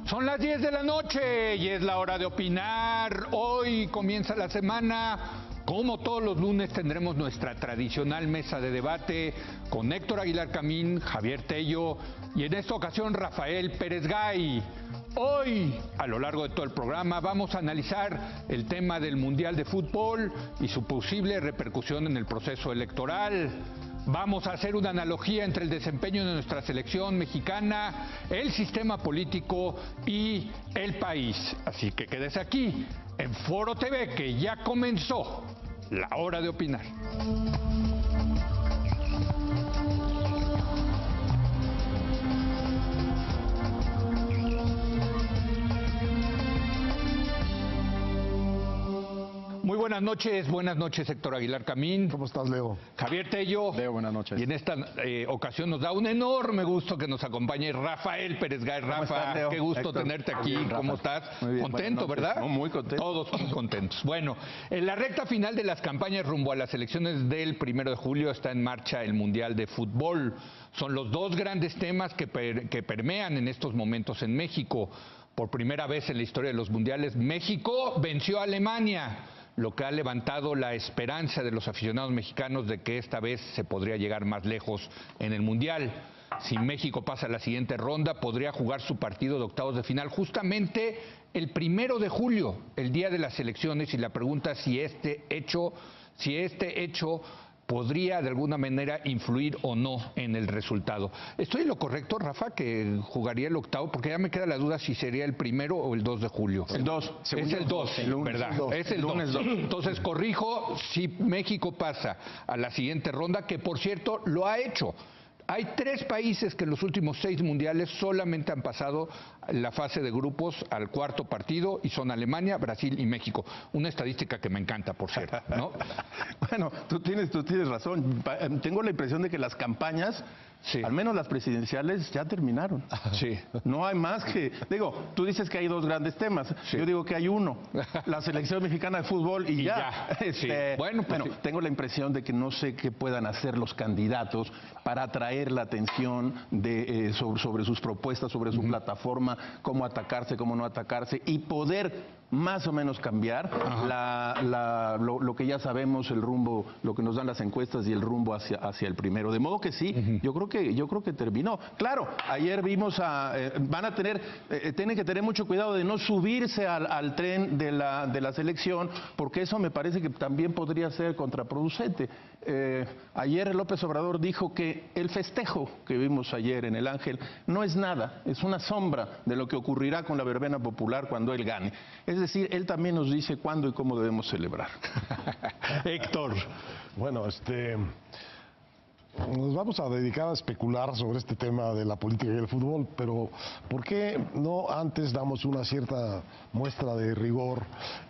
Son las 10 de la noche y es la hora de opinar. Hoy comienza la semana. Como todos los lunes tendremos nuestra tradicional mesa de debate con Héctor Aguilar Camín, Javier Tello y en esta ocasión Rafael Pérez Gay. Hoy, a lo largo de todo el programa, vamos a analizar el tema del Mundial de Fútbol y su posible repercusión en el proceso electoral. Vamos a hacer una analogía entre el desempeño de nuestra selección mexicana, el sistema político y el país. Así que quédese aquí, en Foro TV, que ya comenzó la hora de opinar. Muy buenas noches Héctor Aguilar Camín. ¿Cómo estás, Leo? Javier Tello. Leo, buenas noches. Y en esta ocasión nos da un enorme gusto que nos acompañe Rafael Pérez Gay. Rafa, estás, qué gusto Héctor, tenerte aquí. bien, ¿Cómo estás? Muy bien, contento, ¿verdad? No, muy contento. Todos muy contentos. Bueno, en la recta final de las campañas rumbo a las elecciones del 1 de julio está en marcha el Mundial de Fútbol. Son los dos grandes temas que permean en estos momentos en México. Por primera vez en la historia de los mundiales, México venció a Alemania, lo que ha levantado la esperanza de los aficionados mexicanos de que esta vez se podría llegar más lejos en el Mundial. Si México pasa a la siguiente ronda, podría jugar su partido de octavos de final justamente el 1 de julio, el día de las elecciones, y la pregunta es si este hecho podría de alguna manera influir o no en el resultado. ¿Estoy en lo correcto, Rafa, que jugaría el octavo? Porque ya me queda la duda si sería el 1 o el 2 de julio. El 2. Es el 2, ¿verdad? Es el 2. Entonces, corrijo, si México pasa a la siguiente ronda, que por cierto lo ha hecho. Hay 3 países que en los últimos 6 mundiales solamente han pasado la fase de grupos al cuarto partido y son Alemania, Brasil y México. Una estadística que me encanta, por cierto, ¿no? Bueno, tú tienes razón. Tengo la impresión de que las campañas, sí, al menos las presidenciales, ya terminaron. Sí. No hay más que... Digo, tú dices que hay 2 grandes temas. Sí. Yo digo que hay uno. La selección mexicana de fútbol y ya. Sí. Bueno, sí, tengo la impresión de que no sé qué puedan hacer los candidatos para atraer la atención sobre sus propuestas, sobre su plataforma, cómo atacarse, cómo no atacarse, y poder más o menos cambiar lo que ya sabemos, el rumbo, lo que nos dan las encuestas y el rumbo hacia el 1. De modo que sí, yo creo que terminó. Claro, ayer vimos tienen que tener mucho cuidado de no subirse al tren de la selección, porque eso me parece que también podría ser contraproducente. Ayer López Obrador dijo que el festejo que vimos ayer en el Ángel no es nada, es una sombra de lo que ocurrirá con la verbena popular cuando él gane. Es decir, él también nos dice cuándo y cómo debemos celebrar. Héctor. Bueno, nos vamos a dedicar a especular sobre este tema de la política y el fútbol, pero ¿por qué no antes damos una cierta muestra de rigor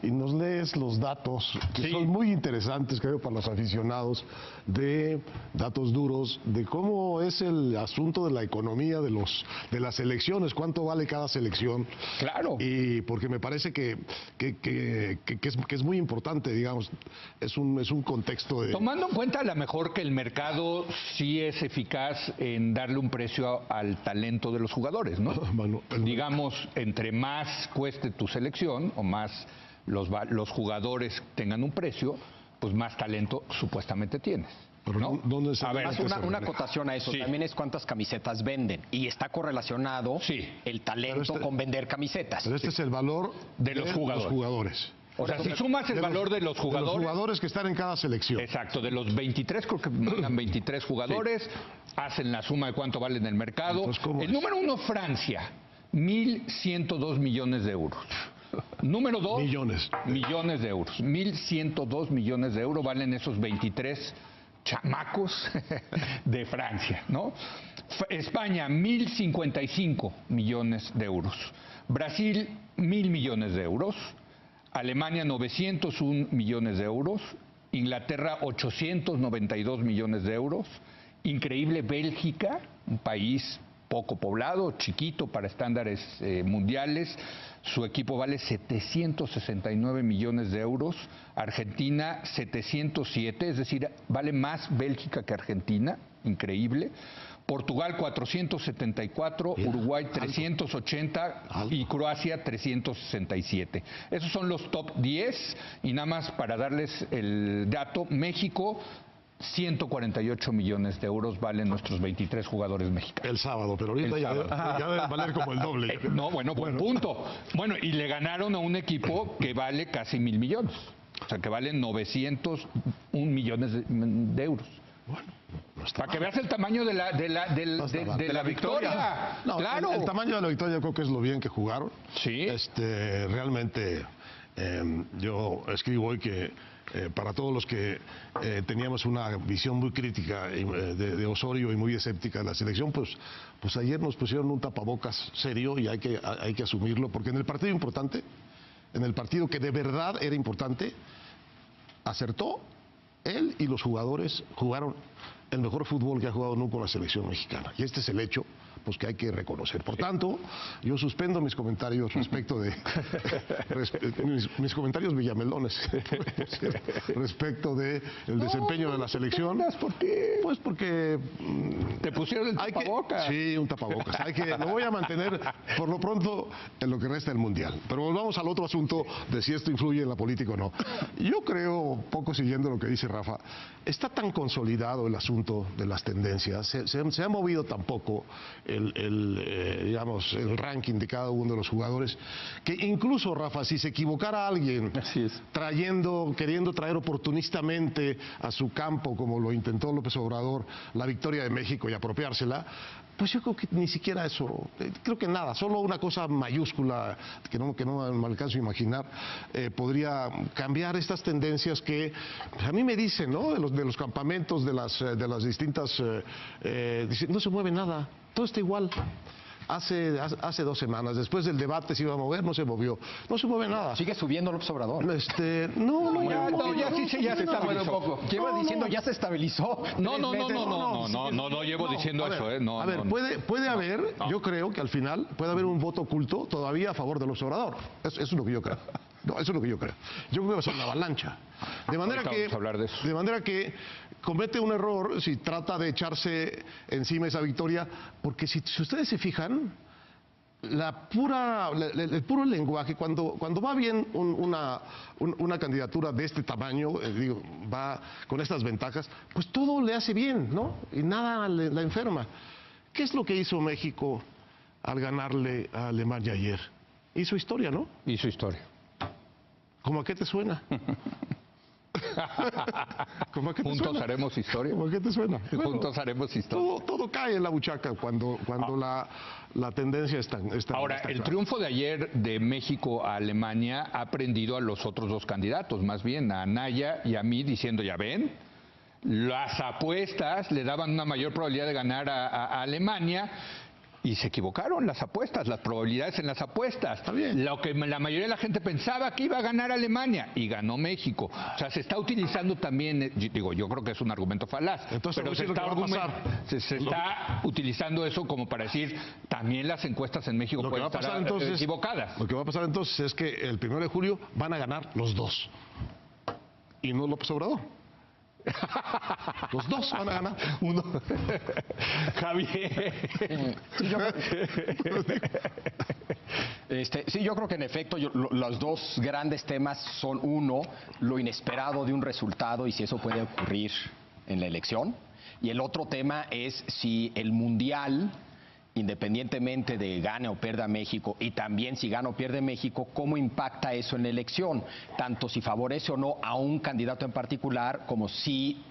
y nos lees los datos que son muy interesantes, creo, para los aficionados, de datos duros, de cómo es el asunto de la economía de las elecciones, cuánto vale cada selección? Claro. Y porque me parece que es muy importante, digamos, es un contexto de... Tomando en cuenta a lo mejor que el mercado sí es eficaz en darle un precio al talento de los jugadores, ¿no? Bueno, digamos, entre más cueste tu selección o más los jugadores tengan un precio, pues más talento supuestamente tienes. ¿No? ¿Dónde se una acotación a eso, sí, también es cuántas camisetas venden, y está correlacionado, sí, el talento con vender camisetas. Pero este es el valor de los jugadores. O sea, si sumas el valor de los jugadores... De los jugadores que están en cada selección. Exacto, de los 23, creo que mandan 23 jugadores, sí, hacen la suma de cuánto vale en el mercado. Entonces, el número 1, Francia, 1.102 millones de euros. Número 2, millones de euros. 1.102 millones de euros valen esos 23 chamacos de Francia, ¿no? España, 1.055 millones de euros. Brasil, 1.000 millones de euros. Alemania, 901 millones de euros. Inglaterra, 892 millones de euros. Increíble Bélgica, un país poco poblado, chiquito para estándares mundiales. Su equipo vale 769 millones de euros. Argentina, 707, es decir, vale más Bélgica que Argentina. Increíble. Portugal 474, Uruguay 380 y Croacia 367. Esos son los top 10 y nada más para darles el dato, México 148 millones de euros valen nuestros 23 jugadores mexicanos. El sábado, pero ahorita ya debe valer como el doble. No, bueno, buen punto. Bueno, y le ganaron a un equipo que vale casi 1.000 millones. O sea, que valen 901 millones de euros. Bueno, no está para mal. Que veas el tamaño de la victoria. No, claro. El tamaño de la victoria yo creo que es lo bien que jugaron. Sí. Realmente yo escribo hoy que para todos los que teníamos una visión muy crítica de Osorio y muy escéptica de la selección, pues ayer nos pusieron un tapabocas serio y hay que asumirlo, porque en el partido importante, en el partido que de verdad era importante, acertó él y los jugadores, jugaron el mejor fútbol que ha jugado nunca la selección mexicana. Y este es el hecho pues que hay que reconocer. Por tanto, yo suspendo mis comentarios respecto de mis comentarios villamelones respecto de el desempeño de la selección. ¿Por qué? Pues porque te pusieron el tapabocas. Sí, un tapabocas. Lo voy a mantener por lo pronto en lo que resta del mundial. Pero volvamos al otro asunto de si esto influye en la política o no. Yo creo, poco siguiendo lo que dice Rafa, está tan consolidado el asunto de las tendencias, se ha movido tan poco digamos, el ranking de cada uno de los jugadores, que incluso, Rafa, si se equivocara alguien queriendo traer oportunistamente a su campo, como lo intentó López Obrador, la victoria de México y apropiársela, pues yo creo que ni siquiera eso, creo que nada, solo una cosa mayúscula que no me alcanzo a imaginar, podría cambiar estas tendencias que a mí me dicen, ¿no? De los campamentos, de las distintas, no se mueve nada, todo está igual. Hace 2 semanas, después del debate se iba a mover, no se movió, no se mueve nada. Sigue subiendo López Obrador. Ya se estabilizó un poco. Lleva diciendo ya se estabilizó. No llevo diciendo eso, A ver, puede haber, yo creo que al final puede haber un voto oculto todavía a favor de López Obrador. Eso es lo que yo creo. No, eso es lo que yo creo. Yo creo que va a ser una avalancha. De manera que comete un error si trata de echarse encima esa victoria, porque si ustedes se fijan, el puro lenguaje, cuando va bien una candidatura de este tamaño, va con estas ventajas, pues todo le hace bien, ¿no? Y nada la enferma. ¿Qué es lo que hizo México al ganarle a Alemania ayer? Hizo historia, ¿no? Hizo historia. ¿Cómo a qué te suena? Juntos haremos historia. ¿Cómo a qué te suena? Juntos haremos historia. Todo cae en la buchaca cuando la tendencia está Ahora, el triunfo de ayer de México a Alemania ha prendido a los otros 2 candidatos, más bien a Anaya y a mí, diciendo, ya ven, las apuestas le daban una mayor probabilidad de ganar a Alemania. Y se equivocaron las apuestas, las probabilidades en las apuestas. Está bien. Lo que la mayoría de la gente pensaba que iba a ganar Alemania y ganó México. O sea, se está utilizando también, yo creo que es un argumento falaz. Entonces, pero se está utilizando eso como para decir, también las encuestas en México pueden estar equivocadas. Lo que va a pasar entonces es que el 1 de julio van a ganar los 2. Y no López Obrador. Los 2 van a ganar. Uno. Javier. Yo creo que en efecto los 2 grandes temas son, uno, lo inesperado de un resultado y si eso puede ocurrir en la elección, y el otro tema es si el Mundial, independientemente de gane o pierda México, y también si gana o pierde México, cómo impacta eso en la elección, tanto si favorece o no a un candidato en particular, como si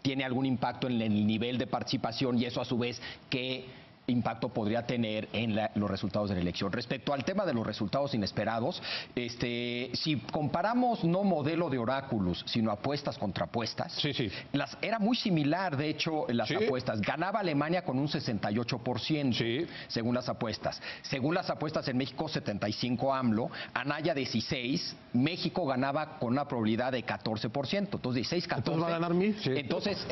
tiene algún impacto en el nivel de participación y eso a su vez qué impacto podría tener en los resultados de la elección. Respecto al tema de los resultados inesperados, si comparamos no modelo de oráculos, sino apuestas contra apuestas, era muy similar, de hecho, las apuestas. Ganaba Alemania con un 68%, según las apuestas. Según las apuestas en México, 75 AMLO, Anaya 16, México ganaba con una probabilidad de 14%. Entonces, 16, 14. ¿Entonces va a ganar mí? Entonces,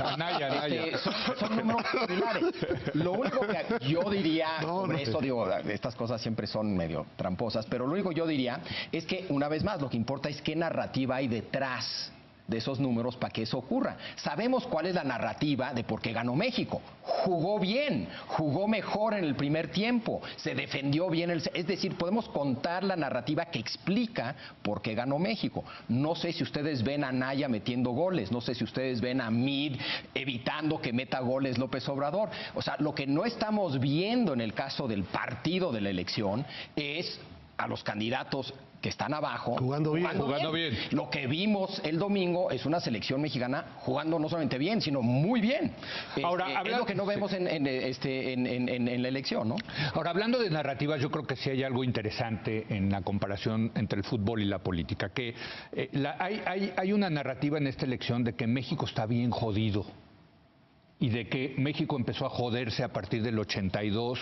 Anaya. Son números similares. Lo único que yo diría, estas cosas siempre son medio tramposas, pero lo único que yo diría es que, una vez más, lo que importa es qué narrativa hay detrás de esos números para que eso ocurra. Sabemos cuál es la narrativa de por qué ganó México. Jugó bien, jugó mejor en el primer tiempo, se defendió bien. Es decir, podemos contar la narrativa que explica por qué ganó México. No sé si ustedes ven a Naya metiendo goles, no sé si ustedes ven a Mid evitando que meta goles López Obrador. O sea, lo que no estamos viendo en el caso del partido de la elección es a los candidatos que están abajo jugando bien. Lo que vimos el domingo es una selección mexicana jugando no solamente bien, sino muy bien. Ahora, es lo que no vemos en la elección, ¿no? Ahora, hablando de narrativas, yo creo que sí hay algo interesante en la comparación entre el fútbol y la política, que hay una narrativa en esta elección de que México está bien jodido y de que México empezó a joderse a partir del 82,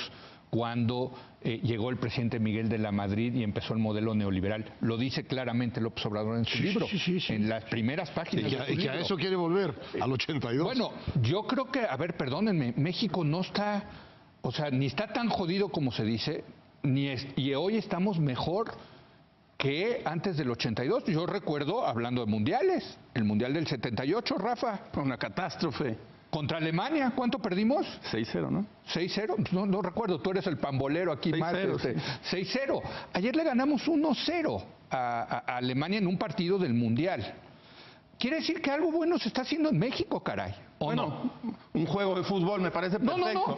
cuando llegó el presidente Miguel de la Madrid y empezó el modelo neoliberal. Lo dice claramente López Obrador en su libro, en las primeras páginas. Y que a eso quiere volver, al 82. Bueno, yo creo que, a ver, perdónenme, México no está, o sea, ni está tan jodido como se dice, y hoy estamos mejor que antes del 82. Yo recuerdo, hablando de mundiales, el mundial del 78, Rafa. Una catástrofe. Contra Alemania, ¿cuánto perdimos? 6-0, ¿no? 6-0, no recuerdo, tú eres el pambolero aquí, Marco. 6-0. Ayer le ganamos 1-0 a Alemania en un partido del Mundial. Quiere decir que algo bueno se está haciendo en México, caray. ¿O no? Un juego de fútbol me parece perfecto.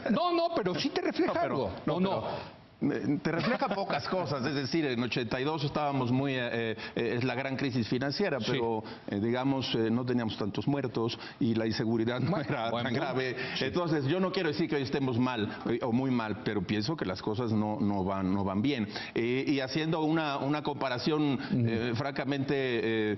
No, pero sí te refleja algo. Te refleja pocas cosas, es decir, en 82 estábamos muy, es la gran crisis financiera, pero digamos, no teníamos tantos muertos y la inseguridad no era tan grave. Sí. Entonces, yo no quiero decir que hoy estemos mal o muy mal, pero pienso que las cosas no van bien. Y haciendo una comparación francamente,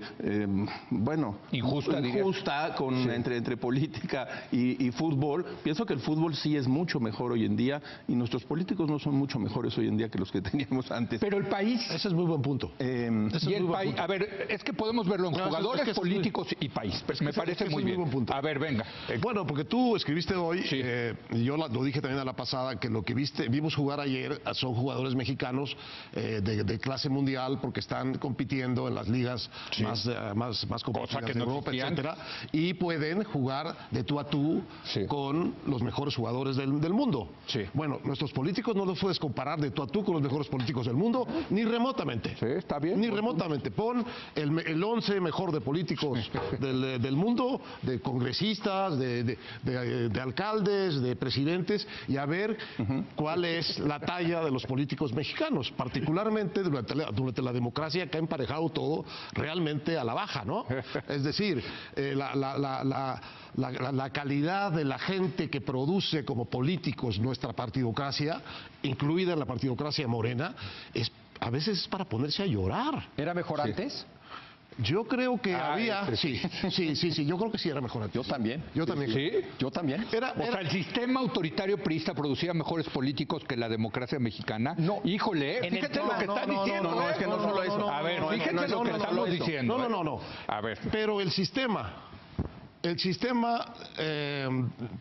injusta entre política y fútbol, pienso que el fútbol sí es mucho mejor hoy en día y nuestros políticos no son mucho mejores hoy en día que los que teníamos antes. Pero el país... Ese es muy buen punto. A ver, es que podemos verlo en jugadores, políticos y país. Me parece muy bien. Buen punto. A ver, venga. Bueno, porque tú escribiste hoy, yo lo dije también a la pasada, que lo que vimos jugar ayer son jugadores mexicanos de clase mundial, porque están compitiendo en las ligas más competitivas de Europa, etcétera, y pueden jugar de tú a tú con los mejores jugadores del mundo. Bueno, nuestros políticos no los puedes comparar de tú a tú con los mejores políticos del mundo, ni remotamente. Sí, está bien. Ni remotamente. Pon el 11 mejor de políticos del mundo, de congresistas, de alcaldes, de presidentes, y a ver cuál es la talla de los políticos mexicanos, particularmente durante la democracia, que ha emparejado todo realmente a la baja, ¿no? Es decir, la calidad de la gente que produce como políticos nuestra partidocracia, incluida en la partidocracia morena, a veces es para ponerse a llorar. ¿Era mejor antes? Yo creo que había... Sí, yo creo que sí era mejor antes. Yo también. ¿Sí? Yo también. O sea, el sistema autoritario priista producía mejores políticos que la democracia mexicana. No. Híjole, fíjate lo que están diciendo. No, es que no solo eso. A ver, fíjense lo que estamos diciendo. No. A ver. Pero el sistema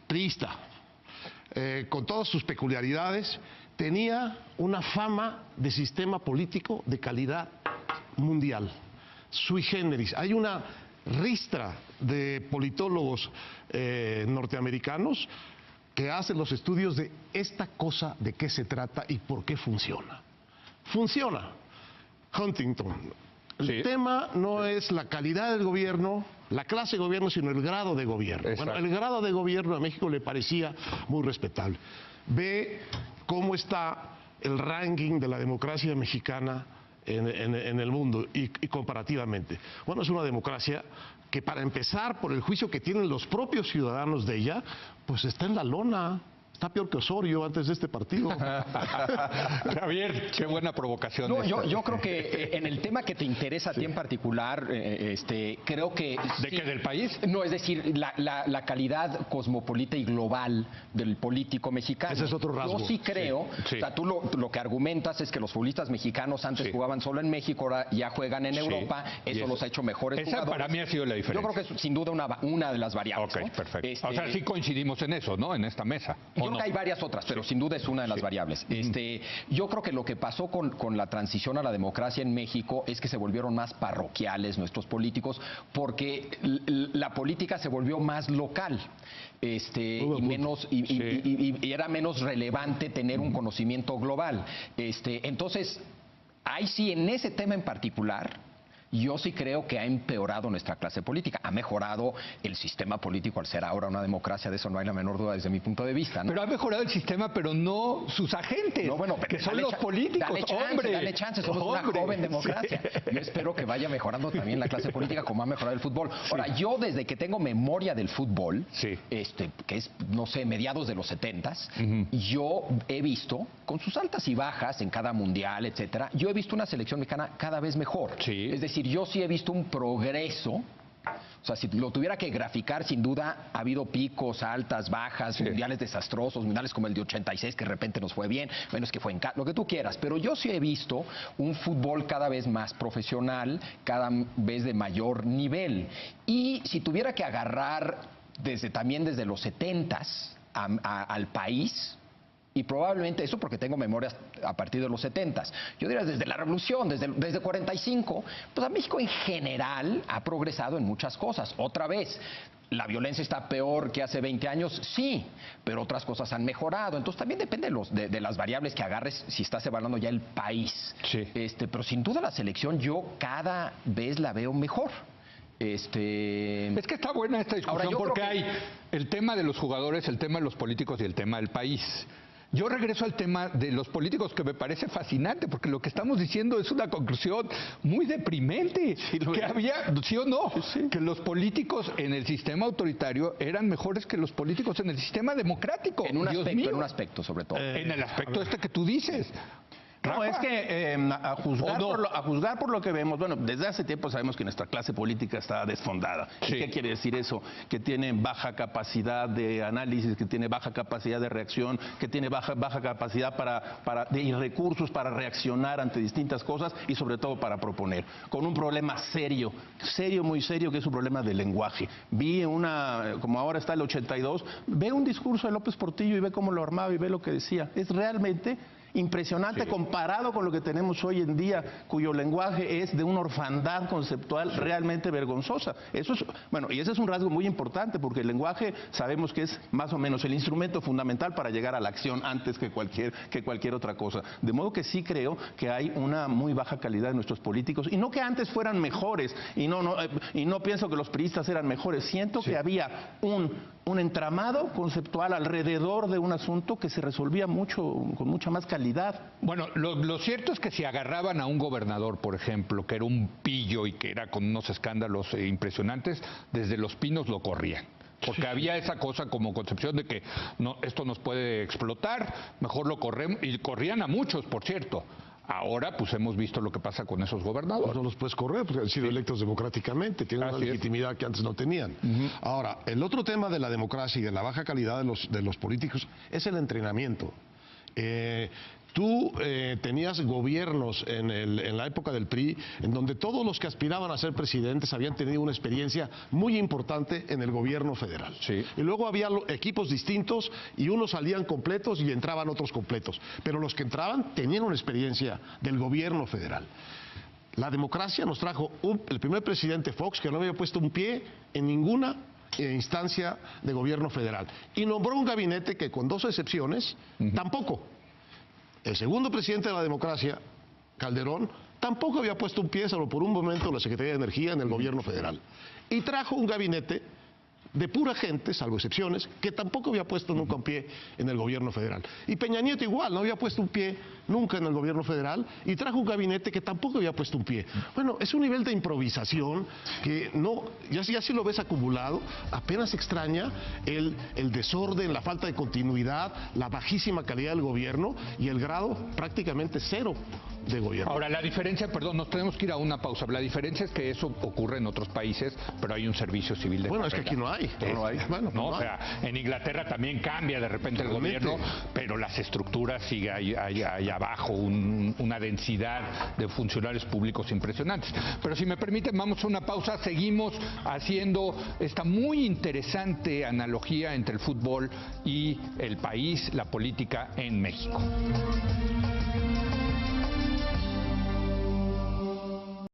priista, con todas sus peculiaridades, tenía una fama de sistema político de calidad mundial, sui generis. Hay una ristra de politólogos norteamericanos que hacen los estudios de esta cosa, de qué se trata y por qué funciona. Funciona. Huntington. El tema no es la calidad del gobierno, la clase de gobierno, sino el grado de gobierno. Exacto. Bueno, el grado de gobierno a México le parecía muy respetable. Ve cómo está el ranking de la democracia mexicana en el mundo y comparativamente. Bueno, es una democracia que, para empezar, por el juicio que tienen los propios ciudadanos de ella, pues está en la lona. Está peor que Osorio antes de este partido. Javier, qué buena provocación. No, yo creo que en el tema que te interesa a ti en particular, creo que... ¿De qué? ¿Del país? No, es decir, la calidad cosmopolita y global del político mexicano. Ese es otro rasgo. Yo sí creo, o sea, tú lo que argumentas es que los futbolistas mexicanos antes jugaban solo en México, ahora ya juegan en Europa, eso los ha hecho mejores jugadores. Para mí ha sido la diferencia. Yo creo que es sin duda una de las variables. Ok, perfecto. O sea, sí coincidimos en eso, ¿no? En esta mesa. yo creo que hay varias otras, pero sin duda es una de las variables. Yo creo que lo que pasó con la transición a la democracia en México es que se volvieron más parroquiales nuestros políticos, porque la política se volvió más local, y era menos relevante tener un conocimiento global. Entonces, ahí sí, en ese tema en particular, yo sí creo que ha empeorado nuestra clase política. Ha mejorado el sistema político al ser ahora una democracia, de eso no hay la menor duda desde mi punto de vista, ¿no? Pero ha mejorado el sistema, pero no sus agentes, no, bueno, que son los políticos. Dale chance, somos una joven democracia. Sí. Yo espero que vaya mejorando también la clase política como ha mejorado el fútbol. Ahora, yo desde que tengo memoria del fútbol, que es, no sé, mediados de los 70s, yo he visto, con sus altas y bajas en cada mundial, etcétera, yo he visto una selección mexicana cada vez mejor. Es decir, yo sí he visto un progreso. O sea, si lo tuviera que graficar, sin duda ha habido picos, altas, bajas, mundiales desastrosos, mundiales como el de 86 que de repente nos fue bien, menos que fue en lo que tú quieras, pero yo sí he visto un fútbol cada vez más profesional, cada vez de mayor nivel. Y si tuviera que agarrar también desde los 70s al país, y probablemente eso porque tengo memorias a partir de los 70s. Yo diría desde la Revolución, desde 45, pues a México en general ha progresado en muchas cosas. Otra vez, ¿la violencia está peor que hace 20 años? Sí, pero otras cosas han mejorado. Entonces también depende de las variables que agarres si estás evaluando ya el país. Pero sin duda la selección yo cada vez la veo mejor. Es que está buena esta discusión porque hay el tema de los jugadores, el tema de los políticos y el tema del país. Yo regreso al tema de los políticos, que me parece fascinante, porque lo que estamos diciendo es una conclusión muy deprimente. Que había, ¿sí o no? Que los políticos en el sistema autoritario eran mejores que los políticos en el sistema democrático. En un aspecto sobre todo. En el aspecto que tú dices. No, es que a juzgar por lo que vemos, bueno, desde hace tiempo sabemos que nuestra clase política está desfondada. ¿Qué quiere decir eso? Que tiene baja capacidad de análisis, que tiene baja capacidad de reacción, que tiene baja capacidad y recursos para reaccionar ante distintas cosas y sobre todo para proponer. Con un problema serio, muy serio, que es un problema de lenguaje. Vi como ahora está el 82, ve un discurso de López Portillo y ve cómo lo armaba y ve lo que decía. Es realmente impresionante comparado con lo que tenemos hoy en día, cuyo lenguaje es de una orfandad conceptual realmente vergonzosa. Eso es, bueno, y ese es un rasgo muy importante, porque el lenguaje sabemos que es más o menos el instrumento fundamental para llegar a la acción antes que cualquier otra cosa. De modo que sí creo que hay una muy baja calidad de nuestros políticos, y no que antes fueran mejores, y no pienso que los priistas eran mejores, siento que había un entramado conceptual alrededor de un asunto que se resolvía con mucha más calidad. Bueno, lo cierto es que si agarraban a un gobernador, por ejemplo, que era un pillo y que era con unos escándalos impresionantes, desde Los Pinos lo corrían. Porque había esa cosa como concepción de que esto nos puede explotar, mejor lo corremos, y corrían a muchos, por cierto. Ahora, pues hemos visto lo que pasa con esos gobernadores. No los puedes correr porque han sido electos democráticamente, tienen una legitimidad que antes no tenían. Ahora, el otro tema de la democracia y de la baja calidad de los políticos es el entrenamiento. Tú tenías gobiernos en la época del PRI en donde todos los que aspiraban a ser presidentes habían tenido una experiencia muy importante en el gobierno federal. Y luego había equipos distintos y unos salían completos y entraban otros completos. Pero los que entraban tenían una experiencia del gobierno federal. La democracia nos trajo el primer presidente Fox, que no había puesto un pie en ninguna instancia de gobierno federal. Y nombró un gabinete que, con 2 excepciones, tampoco. El segundo presidente de la democracia, Calderón, tampoco había puesto un pie, salvo por un momento, la Secretaría de Energía en el gobierno federal. Y trajo un gabinete de pura gente, salvo excepciones, que tampoco había puesto nunca un pie en el gobierno federal. Y Peña Nieto igual, no había puesto un pie nunca en el gobierno federal y trajo un gabinete que tampoco había puesto un pie. Bueno, es un nivel de improvisación que ya si lo ves acumulado, apenas extraña el desorden, la falta de continuidad, la bajísima calidad del gobierno y el grado prácticamente cero de gobierno. Ahora, la diferencia, perdón, nos tenemos que ir a una pausa. La diferencia es que eso ocurre en otros países, pero hay un servicio civil de Bueno, es que carrera. aquí no hay. No hay. Bueno, No, no o sea, en Inglaterra también cambia de repente el gobierno, pero las estructuras sigue hay abajo una densidad de funcionarios públicos impresionantes. Pero si me permiten, vamos a una pausa. Seguimos haciendo esta muy interesante analogía entre el fútbol y el país, la política en México.